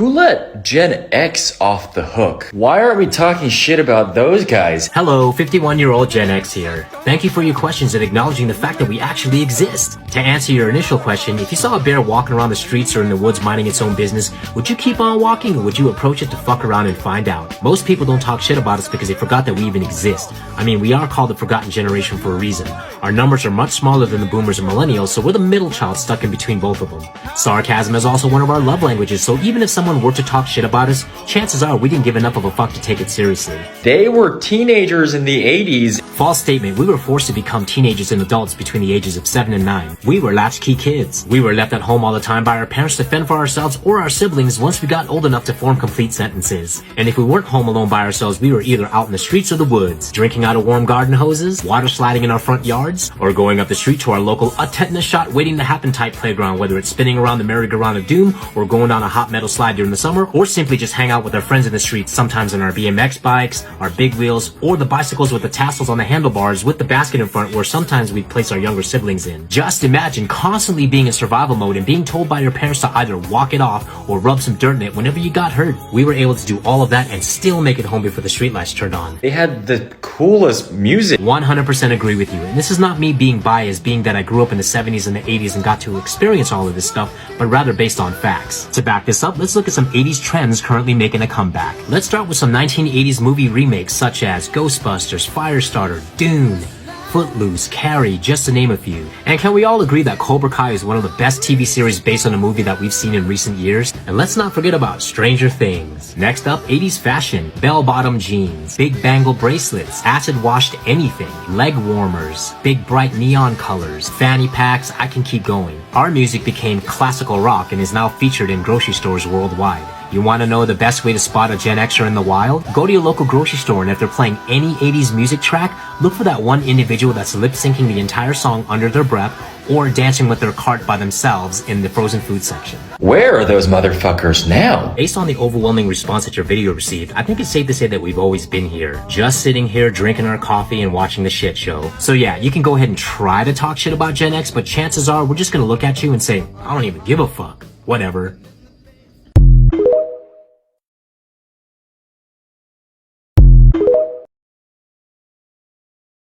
Who let Gen X off the hook? Why aren't we talking shit about those guys? Hello, 51-year-old Gen X here. Thank you for your questions and acknowledging the fact that we actually exist. To answer your initial question, if you saw a bear walking around the streets or in the woods minding its own business, would you keep on walking or would you approach it to fuck around and find out? Most people don't talk shit about us because they forgot that we even exist. I mean, we are called the forgotten generation for a reason. Our numbers are much smaller than the boomers and millennials, so we're the middle child stuck in between both of them. Sarcasm is also one of our love languages, so even if someone were to talk shit about us, chances are we didn't give enough of a fuck to take it seriously. They were teenagers in the 80s. False statement. We were forced to become teenagers and adults between the ages of 7 and 9. We were latchkey kids. We were left at home all the time by our parents to fend for ourselves or our siblings once we got old enough to form complete sentences. And if we weren't home alone by ourselves, we were either out in the streets or the woods, drinking out of warm garden hoses, water sliding in our front yards, or going up the street to our local a tetanus shot waiting to happen type playground, whether it's spinning around the merry-go-round of doom or going down a hot metal slide during the summer, or simply just hang out with our friends in the streets, sometimes on our BMX bikes, our big wheels, or the bicycles with the tassels on the handlebars with the basket in front where sometimes we'd place our younger siblings in. Just imagine constantly being in survival mode and being told by your parents to either walk it off or rub some dirt in it whenever you got hurt. We were able to do all of that and still make it home before the streetlights turned on. They had the coolest music. 100% agree with you. And this is not me being biased, being that I grew up in the 70s and the 80s and got to experience all of this stuff, but rather based on facts. To back this up, let's look at some 80s trends currently making a comeback. Let's start with some 1980s movie remakes such as Ghostbusters, Firestarter, Dune, Footloose, Carrie, just to name a few. And can we all agree that Cobra Kai is one of the best TV series based on a movie that we've seen in recent years? And let's not forget about Stranger Things. Next up, 80s fashion, bell-bottom jeans, big bangle bracelets, acid-washed anything, leg warmers, big bright neon colors, fanny packs, I can keep going. Our music became classical rock and is now featured in grocery stores worldwide. You want to know the best way to spot a Gen Xer in the wild? Go to your local grocery store and if they're playing any 80s music track, look for that one individual that's lip-syncing the entire song under their breath or dancing with their cart by themselves in the frozen food section. Where are those motherfuckers now? Based on the overwhelming response that your video received, I think it's safe to say that we've always been here. Just sitting here drinking our coffee and watching the shit show. So yeah, you can go ahead and try to talk shit about Gen X, but chances are we're just gonna look at you and say, I don't even give a fuck. Whatever.